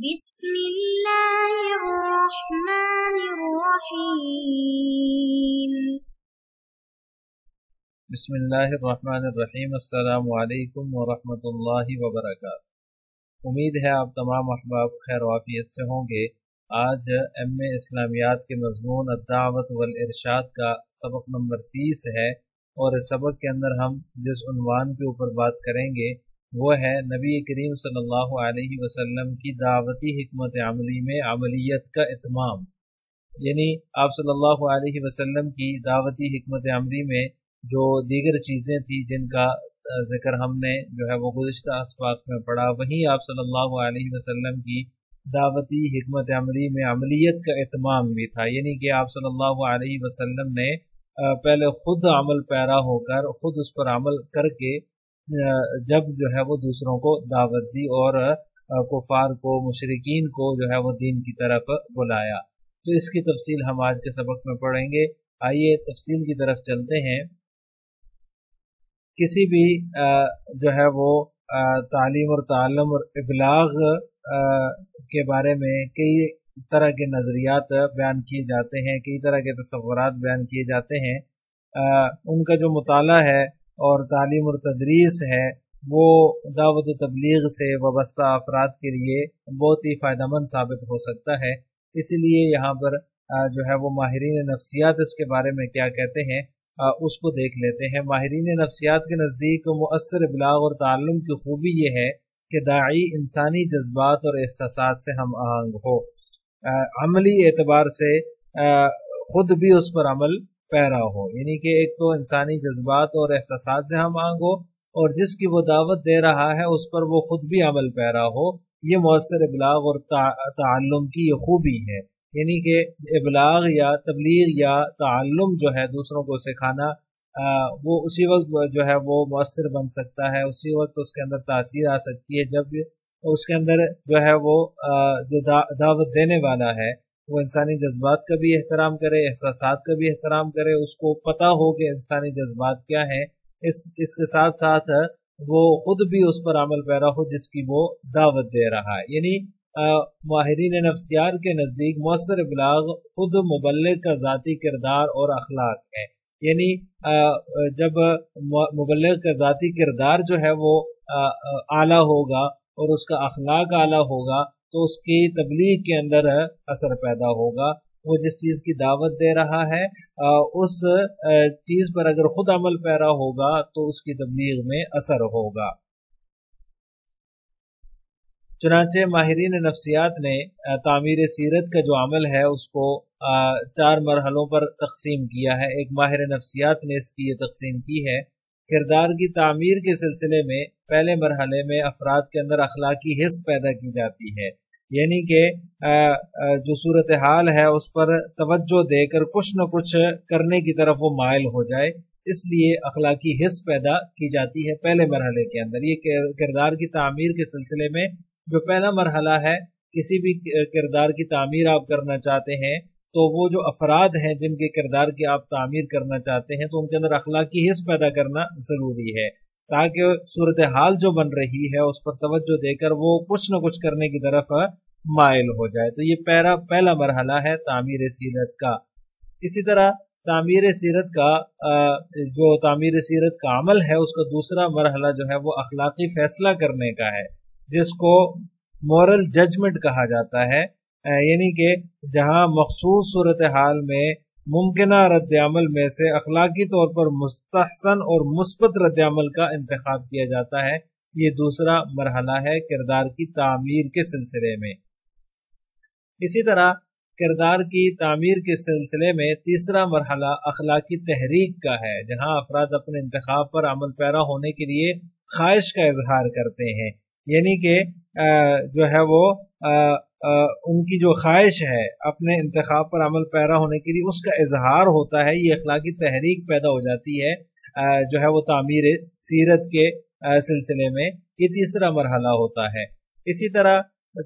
بسم اللہ الرحمن الرحیم۔ بسم اللہ الرحمن الرحیم۔ السلام علیکم ورحمۃ اللہ وبرکاتہ۔ امید ہے آپ تمام احباب خیر و عافیت سے ہوں گے۔ آج ایم اے اسلامیات کے مضمون الدعوت والارشاد کا سبق نمبر 30 ہے، اور اس سبق کے اندر ہم جس عنوان کے اوپر بات کریں گے وہ ہے نبی کریم صلی اللہ علیہ وسلم کی دعوتی حکمت عملی میں عملیت کا اتمام، یعنی آپ صلی اللہ علیہ وسلم کی دعوتی حکمت عملی میں جو دیگر چیزیں تھیں جن کا ذکر ہم نے جو ہے وہ گزشتہ اسباق میں پڑھا، وہیں آپ صلی اللہ علیہ وسلم کی دعوتی حکمت عملی میں عملیت کا اتمام بھی تھا، یعنی کہ آپ صلی اللہ علیہ وسلم نے پہلے خود عمل پیرا ہو کر خود اس پر عمل کر کے جب جو ہے وہ دوسروں کو دعوت دی اور کفار کو، مشرکین کو جو ہے وہ دین کی طرف بلایا۔ تو اس کی تفصیل ہم آج کے سبق میں پڑھیں گے۔ آئیے تفصیل کی طرف چلتے ہیں۔ کسی بھی جو ہے وہ تعلیم اور تعلم اور ابلاغ کے بارے میں کئی طرح کے نظریات بیان کیے جاتے ہیں، کئی طرح کے تصورات بیان کیے جاتے ہیں۔ ان کا جو مطالعہ ہے اور تعلیم اور تدریس ہے وہ دعوت و تبلیغ سے وابستہ افراد کے لیے بہت ہی فائدہ مند ثابت ہو سکتا ہے۔ اسی لیے یہاں پر جو ہے وہ ماہرین نفسیات اس کے بارے میں کیا کہتے ہیں اس کو دیکھ لیتے ہیں۔ ماہرین نفسیات کے نزدیک مؤثر ابلاغ اور تعلم کی خوبی یہ ہے کہ داعی انسانی جذبات اور احساسات سے ہم آہنگ ہو، عملی اعتبار سے خود بھی اس پر عمل پیرا ہو، یعنی کہ ایک تو انسانی جذبات اور احساسات سے ہم آہنگ ہو، اور جس کی وہ دعوت دے رہا ہے اس پر وہ خود بھی عمل پیرا ہو۔ یہ مؤثر ابلاغ اور تعلم کی یہ خوبی ہے، یعنی کہ ابلاغ یا تبلیغ یا تعلم جو ہے دوسروں کو سکھانا، وہ اسی وقت جو ہے وہ مؤثر بن سکتا ہے، اسی وقت اس کے اندر تاثیر آ سکتی ہے جب اس کے اندر جو ہے وہ جو دعوت دینے والا ہے وہ انسانی جذبات کا بھی احترام کرے، احساسات کا بھی احترام کرے، اس کو پتہ ہو کہ انسانی جذبات کیا ہیں، اس کے ساتھ ساتھ وہ خود بھی اس پر عمل پیرا ہو جس کی وہ دعوت دے رہا ہے۔ یعنی ماہرین نفسیات کے نزدیک مؤثر ابلاغ خود مبلغ کا ذاتی کردار اور اخلاق ہے، یعنی جب مبلغ کا ذاتی کردار جو ہے وہ اعلیٰ ہوگا اور اس کا اخلاق اعلیٰ ہوگا تو اس کی تبلیغ کے اندر اثر پیدا ہوگا۔ وہ جس چیز کی دعوت دے رہا ہے اس چیز پر اگر خود عمل پیرا ہوگا تو اس کی تبلیغ میں اثر ہوگا۔ چنانچہ ماہرین نفسیات نے تعمیر سیرت کا جو عمل ہے اس کو 4 مرحلوں پر تقسیم کیا ہے۔ ایک ماہر نفسیات نے اس کی یہ تقسیم کی ہے۔ کردار کی تعمیر کے سلسلے میں پہلے مرحلے میں افراد کے اندر اخلاقی حس پیدا کی جاتی ہے، یعنی کہ جو صورتحال ہے اس پر توجہ دے کر کچھ نہ کچھ کرنے کی طرف وہ مائل ہو جائے، اس لیے اخلاقی حس پیدا کی جاتی ہے پہلے مرحلے کے اندر۔ یہ کردار کی تعمیر کے سلسلے میں جو پہلا مرحلہ ہے، کسی بھی کردار کی تعمیر آپ کرنا چاہتے ہیں تو وہ جو افراد ہیں جن کے کردار کی آپ تعمیر کرنا چاہتے ہیں تو ان کے اندر اخلاقی حس پیدا کرنا ضروری ہے، تاکہ صورتحال جو بن رہی ہے اس پر توجہ دے کر وہ کچھ نہ کچھ کرنے کی طرف مائل ہو جائے۔ تو یہ پہلا مرحلہ ہے تعمیر سیرت کا۔ اسی طرح تعمیر سیرت کا جو تعمیر سیرت کا عمل ہے اس کا دوسرا مرحلہ جو ہے وہ اخلاقی فیصلہ کرنے کا ہے، جس کو مورل ججمنٹ کہا جاتا ہے، یعنی کہ جہاں مخصوص صورتحال میں ممکنہ رد عمل میں سے اخلاقی طور پر مستحسن اور مثبت رد عمل کا انتخاب کیا جاتا ہے۔ یہ دوسرا مرحلہ ہے کردار کی تعمیر کے سلسلے میں۔ اسی طرح کردار کی تعمیر کے سلسلے میں تیسرا مرحلہ اخلاقی تحریک کا ہے، جہاں افراد اپنے انتخاب پر عمل پیرا ہونے کے لیے خواہش کا اظہار کرتے ہیں، یعنی کہ جو ہے وہ ان کی جو خواہش ہے اپنے انتخاب پر عمل پیرا ہونے کے لیے اس کا اظہار ہوتا ہے، یہ اخلاقی تحریک پیدا ہو جاتی ہے جو ہے وہ تعمیر سیرت کے سلسلے میں۔ یہ تیسرا مرحلہ ہوتا ہے۔ اسی طرح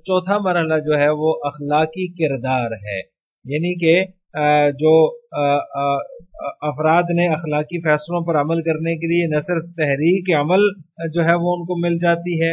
چوتھا مرحلہ جو ہے وہ اخلاقی کردار ہے، یعنی کہ جو افراد نے اخلاقی فیصلوں پر عمل کرنے کے لیے نہ صرف تحریک عمل جو ہے وہ ان کو مل جاتی ہے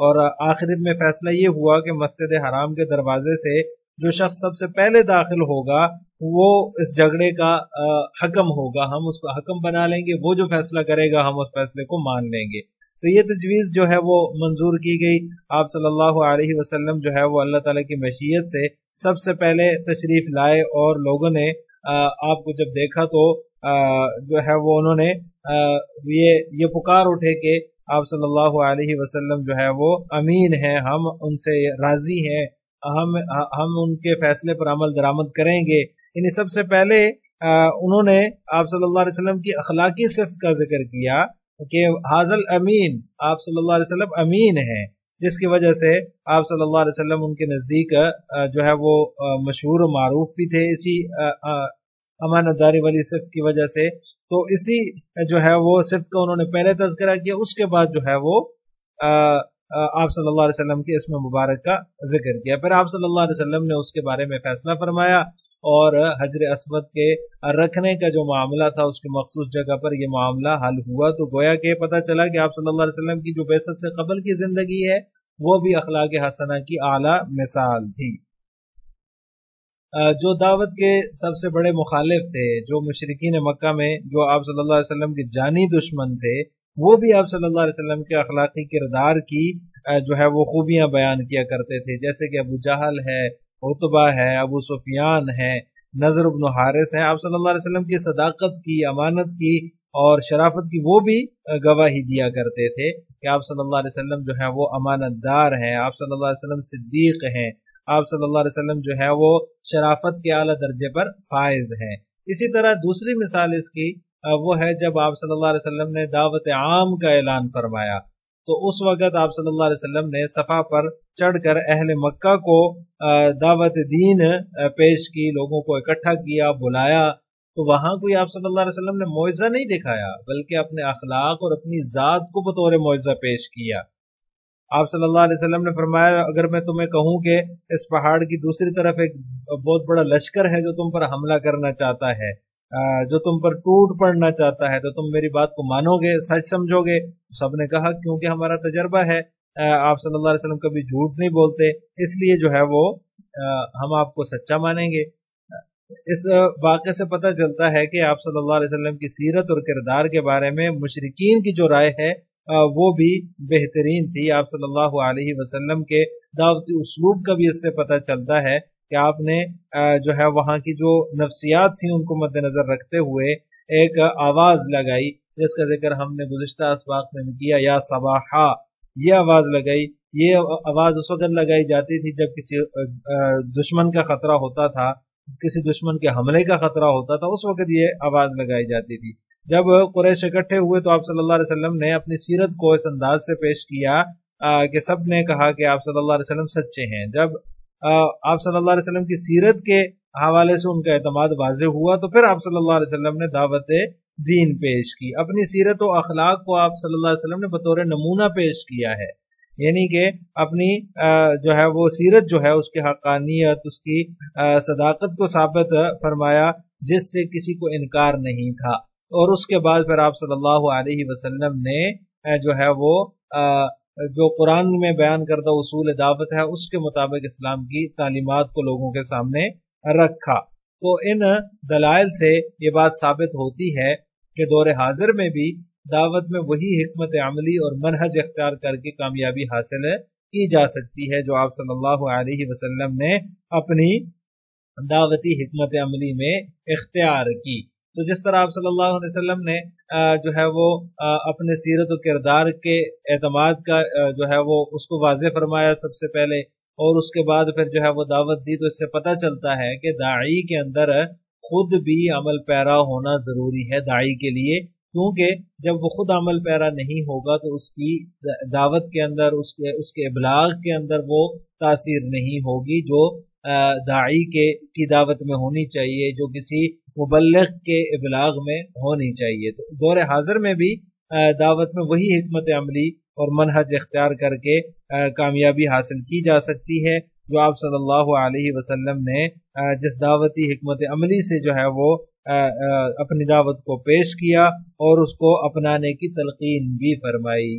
اور آخر میں فیصلہ یہ ہوا کہ مسجد حرام کے دروازے سے جو شخص سب سے پہلے داخل ہوگا وہ اس جھگڑے کا حکم ہوگا، ہم اس کو حکم بنا لیں گے، وہ جو فیصلہ کرے گا ہم اس فیصلے کو مان لیں گے۔ تو یہ تجویز جو ہے وہ منظور کی گئی۔ آپ صلی اللہ علیہ وسلم جو ہے وہ اللہ تعالیٰ کی مشیت سے سب سے پہلے تشریف لائے، اور لوگوں نے آپ کو جب دیکھا تو جو ہے وہ انہوں نے یہ پکار اٹھے کہ آپ صلی اللہ علیہ وسلم جو ہے وہ امین ہیں، ہم ان سے راضی ہیں، ہم ان کے فیصلے پر عمل درآمد کریں گے۔ یعنی سب سے پہلے انہوں نے آپ صلی اللہ علیہ وسلم کی اخلاقی صفت کا ذکر کیا کہ حاضل امین، آپ صلی اللہ علیہ وسلم امین ہیں، جس کی وجہ سے آپ صلی اللہ علیہ وسلم ان کے نزدیک جو ہے وہ مشہور و معروف بھی تھے اسی امانت داری والی صفت کی وجہ سے۔ تو اسی جو ہے وہ صفت کا انہوں نے پہلے تذکرہ کیا، اس کے بعد جو ہے وہ آپ صلی اللہ علیہ وسلم کے اسم مبارک کا ذکر کیا۔ پھر آپ صلی اللہ علیہ وسلم نے اس کے بارے میں فیصلہ فرمایا، اور حجر اسود کے رکھنے کا جو معاملہ تھا اس کی مخصوص جگہ پر یہ معاملہ حل ہوا۔ تو گویا کہ پتہ چلا کہ آپ صلی اللہ علیہ وسلم کی جو بعثت سے قبل کی زندگی ہے وہ بھی اخلاق حسنہ کی اعلیٰ مثال تھی۔ جو دعوت کے سب سے بڑے مخالف تھے، جو مشرکین مکہ میں جو آپ صلی اللہ علیہ وسلم کے جانی دشمن تھے، وہ بھی آپ صلی اللہ علیہ وسلم کے اخلاقی کردار کی جو ہے وہ خوبیاں بیان کیا کرتے تھے، جیسے کہ ابو جہل ہے، عتبہ ہے، ابو سفیان ہے، نضر بن حارث ہیں۔ آپ صلی اللہ علیہ وسلم کی صداقت کی، امانت کی اور شرافت کی وہ بھی گواہی دیا کرتے تھے کہ آپ صلی اللہ علیہ وسلم جو ہے وہ امانت دار ہیں، آپ صلی اللہ علیہ وسلم صدیق ہیں، آپ صلی اللہ علیہ وسلم جو ہے وہ شرافت کے اعلیٰ درجے پر فائز ہیں۔ اسی طرح دوسری مثال اس کی وہ ہے جب آپ صلی اللہ علیہ وسلم نے دعوت عام کا اعلان فرمایا، تو اس وقت آپ صلی اللہ علیہ وسلم نے صفا پر چڑھ کر اہل مکہ کو دعوت دین پیش کی، لوگوں کو اکٹھا کیا، بلایا۔ تو وہاں کوئی آپ صلی اللہ علیہ وسلم نے معجزہ نہیں دکھایا، بلکہ اپنے اخلاق اور اپنی ذات کو بطور معجزہ پیش کیا۔ آپ صلی اللہ علیہ وسلم نے فرمایا، اگر میں تمہیں کہوں کہ اس پہاڑ کی دوسری طرف ایک بہت بڑا لشکر ہے جو تم پر حملہ کرنا چاہتا ہے، جو تم پر ٹوٹ پڑنا چاہتا ہے، تو تم میری بات کو مانو گے، سچ سمجھو گے؟ سب نے کہا کیونکہ ہمارا تجربہ ہے، آپ صلی اللہ علیہ وسلم کبھی جھوٹ نہیں بولتے، اس لیے جو ہے وہ ہم آپ کو سچا مانیں گے۔ اس واقعے سے پتہ چلتا ہے کہ آپ صلی اللہ علیہ وسلم کی سیرت اور کردار کے بارے میں مشرکین کی جو رائے ہے وہ بھی بہترین تھی۔ آپ صلی اللہ علیہ وسلم کے دعوتی اسلوب کا بھی اس سے پتہ چلتا ہے کہ آپ نے جو ہے وہاں کی جو نفسیات تھیں ان کو مد نظر رکھتے ہوئے ایک آواز لگائی، جس کا ذکر ہم نے گزشتہ اسباق میں کیا، یا صباحا، یہ آواز لگائی۔ یہ آواز اس وقت لگائی جاتی تھی جب کسی دشمن کا خطرہ ہوتا تھا، کسی دشمن کے حملے کا خطرہ ہوتا تھا، اس وقت یہ آواز لگائی جاتی تھی۔ جب قریش اکٹھے ہوئے تو آپ صلی اللہ علیہ وسلم نے اپنی سیرت کو اس انداز سے پیش کیا کہ سب نے کہا کہ آپ صلی اللہ علیہ وسلم سچے ہیں۔ جب آپ صلی اللہ علیہ وسلم کی سیرت کے حوالے سے ان کا اعتماد واضح ہوا تو پھر آپ صلی اللہ علیہ وسلم نے دعوت دین پیش کی، اپنی سیرت و اخلاق کو آپ صلی اللہ علیہ وسلم نے بطور نمونہ پیش کیا ہے، یعنی کہ اپنی جو ہے وہ سیرت جو ہے اس کی حقانیت، اس کی صداقت کو ثابت فرمایا جس سے کسی کو انکار نہیں تھا۔ اور اس کے بعد پھر آپ صلی اللہ علیہ وسلم نے جو ہے وہ جو قرآن میں بیان کردہ اصول دعوت ہے اس کے مطابق اسلام کی تعلیمات کو لوگوں کے سامنے رکھا۔ تو ان دلائل سے یہ بات ثابت ہوتی ہے کہ دور حاضر میں بھی دعوت میں وہی حکمت عملی اور منہج اختیار کر کے کامیابی حاصل کی جا سکتی ہے جو آپ صلی اللہ علیہ وسلم نے اپنی دعوتی حکمت عملی میں اختیار کی۔ تو جس طرح آپ صلی اللہ علیہ وسلم نے جو ہے وہ اپنے سیرت و کردار کے اعتماد کا جو ہے وہ اس کو واضح فرمایا سب سے پہلے، اور اس کے بعد پھر جو ہے وہ دعوت دی، تو اس سے پتہ چلتا ہے کہ داعی کے اندر خود بھی عمل پیرا ہونا ضروری ہے داعی کے لیے، کیونکہ جب وہ خود عمل پیرا نہیں ہوگا تو اس کی دعوت کے اندر، اس کے ابلاغ کے اندر وہ تاثیر نہیں ہوگی جو داعی کی دعوت میں ہونی چاہیے، جو کسی مبلغ کے ابلاغ میں ہونی چاہیے۔ تو دور حاضر میں بھی دعوت میں وہی حکمت عملی اور منہج اختیار کر کے کامیابی حاصل کی جا سکتی ہے جو آپ صلی اللہ علیہ وسلم نے جس دعوتی حکمت عملی سے جو ہے وہ اپنی دعوت کو پیش کیا اور اس کو اپنانے کی تلقین بھی فرمائی۔